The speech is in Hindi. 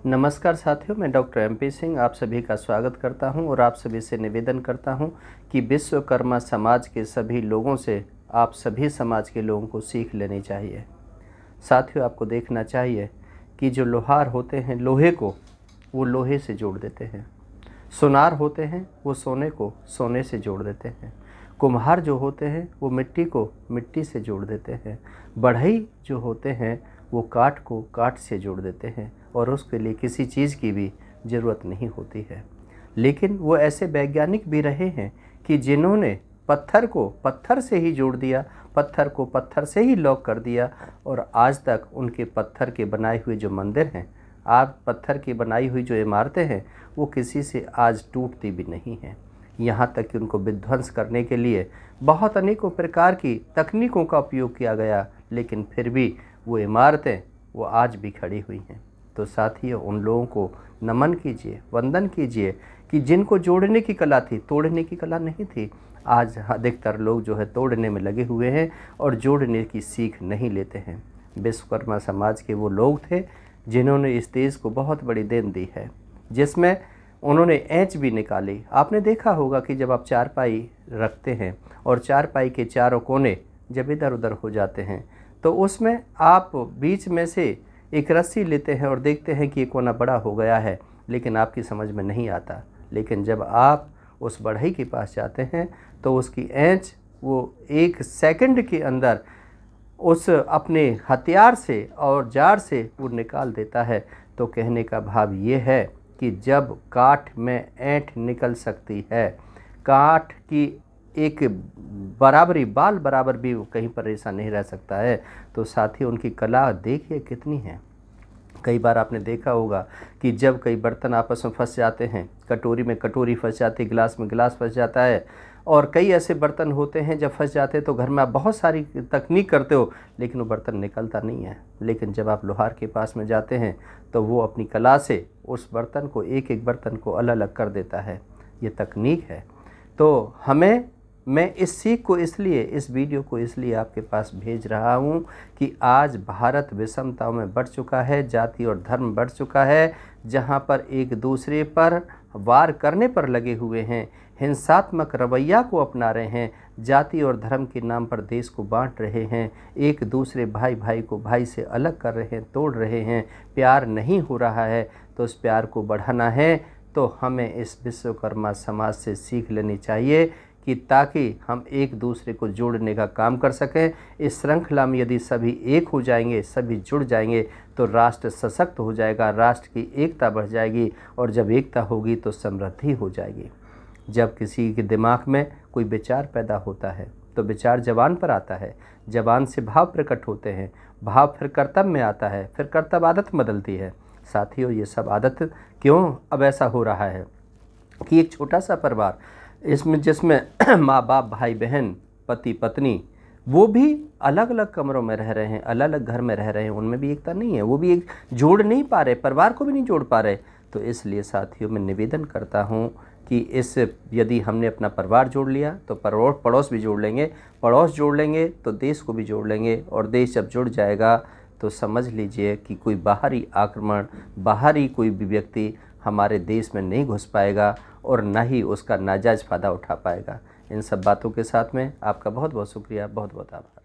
नमस्कार साथियों, मैं डॉक्टर MP सिंह आप सभी का स्वागत करता हूं और आप सभी से निवेदन करता हूं कि विश्वकर्मा समाज के सभी लोगों से आप सभी समाज के लोगों को सीख लेनी चाहिए। साथियों, आपको देखना चाहिए कि जो लोहार होते हैं लोहे को वो लोहे से जोड़ देते हैं, सुनार होते हैं वो सोने को सोने से जोड़ देते हैं, कुम्हार जो होते हैं वो मिट्टी को मिट्टी से जोड़ देते हैं, बढ़ई जो होते हैं वो काठ को काठ से जोड़ देते हैं और उसके लिए किसी चीज़ की भी ज़रूरत नहीं होती है। लेकिन वो ऐसे वैज्ञानिक भी रहे हैं कि जिन्होंने पत्थर को पत्थर से ही जोड़ दिया, पत्थर को पत्थर से ही लॉक कर दिया और आज तक उनके पत्थर के बनाए हुए जो मंदिर हैं, आज पत्थर की बनाई हुई जो इमारतें हैं वो किसी से आज टूटती भी नहीं हैं। यहाँ तक कि उनको विध्वंस करने के लिए बहुत अनेकों प्रकार की तकनीकों का उपयोग किया गया, लेकिन फिर भी वो इमारतें वो आज भी खड़ी हुई हैं। तो साथियों, उन लोगों को नमन कीजिए, वंदन कीजिए कि जिनको जोड़ने की कला थी, तोड़ने की कला नहीं थी। आज अधिकतर लोग जो है तोड़ने में लगे हुए हैं और जोड़ने की सीख नहीं लेते हैं। विश्वकर्मा समाज के वो लोग थे जिन्होंने इस देश को बहुत बड़ी देन दी है, जिसमें उन्होंने एंच भी निकाली। आपने देखा होगा कि जब आप चारपाई रखते हैं और चारपाई के चारों कोने जब इधर उधर हो जाते हैं तो उसमें आप बीच में से एक रस्सी लेते हैं और देखते हैं कि ये कोना बड़ा हो गया है, लेकिन आपकी समझ में नहीं आता। लेकिन जब आप उस बढ़ई के पास जाते हैं तो उसकी एंच वो 1 सेकंड के अंदर उस अपने हथियार से और जार से वो निकाल देता है। तो कहने का भाव ये है कि जब काठ में ऐंठ निकल सकती है, काठ की एक बराबरी बाल बराबर भी कहीं पर ऐसा नहीं रह सकता है, तो साथ ही उनकी कला देखिए कितनी है। कई बार आपने देखा होगा कि जब कई बर्तन आपस में फंस जाते हैं, कटोरी में कटोरी फंस जाती है, गिलास में गिलास फंस जाता है, और कई ऐसे बर्तन होते हैं जब फंस जाते हैं तो घर में आप बहुत सारी तकनीक करते हो लेकिन वो बर्तन निकलता नहीं है। लेकिन जब आप लोहार के पास में जाते हैं तो वो अपनी कला से उस बर्तन को एक एक बर्तन को अलग अलग कर देता है। ये तकनीक है। तो मैं इस सीख को इसलिए, इस वीडियो को इसलिए आपके पास भेज रहा हूँ कि आज भारत विषमताओं में बढ़ चुका है, जाति और धर्म बढ़ चुका है, जहाँ पर एक दूसरे पर वार करने पर लगे हुए हैं, हिंसात्मक रवैया को अपना रहे हैं, जाति और धर्म के नाम पर देश को बांट रहे हैं, एक दूसरे भाई भाई को भाई से अलग कर रहे हैं, तोड़ रहे हैं, प्यार नहीं हो रहा है। तो उस प्यार को बढ़ाना है तो हमें इस विश्वकर्मा समाज से सीख लेनी चाहिए कि ताकि हम एक दूसरे को जोड़ने का काम कर सकें। इस श्रृंखला में यदि सभी एक हो जाएंगे, सभी जुड़ जाएंगे तो राष्ट्र सशक्त हो जाएगा, राष्ट्र की एकता बढ़ जाएगी और जब एकता होगी तो समृद्धि हो जाएगी। जब किसी के दिमाग में कोई विचार पैदा होता है तो विचार जबान पर आता है, जबान से भाव प्रकट होते हैं, भाव फिर कर्तव्य में आता है, फिर कर्तव्य आदत में बदलती है। साथियों, ये सब आदत क्यों अब ऐसा हो रहा है कि एक छोटा सा परिवार जिसमें माँ बाप, भाई बहन, पति पत्नी, वो भी अलग अलग कमरों में रह रहे हैं, अलग अलग घर में रह रहे हैं, उनमें भी एकता नहीं है, वो भी एक जोड़ नहीं पा रहे, परिवार को भी नहीं जोड़ पा रहे। तो इसलिए साथियों, मैं निवेदन करता हूँ कि यदि हमने अपना परिवार जोड़ लिया तो पड़ोस भी जोड़ लेंगे, पड़ोस जोड़ लेंगे तो देश को भी जोड़ लेंगे, और देश जब जुड़ जाएगा तो समझ लीजिए कि कोई बाहरी आक्रमण, बाहरी कोई भी व्यक्ति हमारे देश में नहीं घुस पाएगा और न ही उसका नाजायज़ फ़ायदा उठा पाएगा। इन सब बातों के साथ में आपका बहुत बहुत शुक्रिया, बहुत बहुत आभार।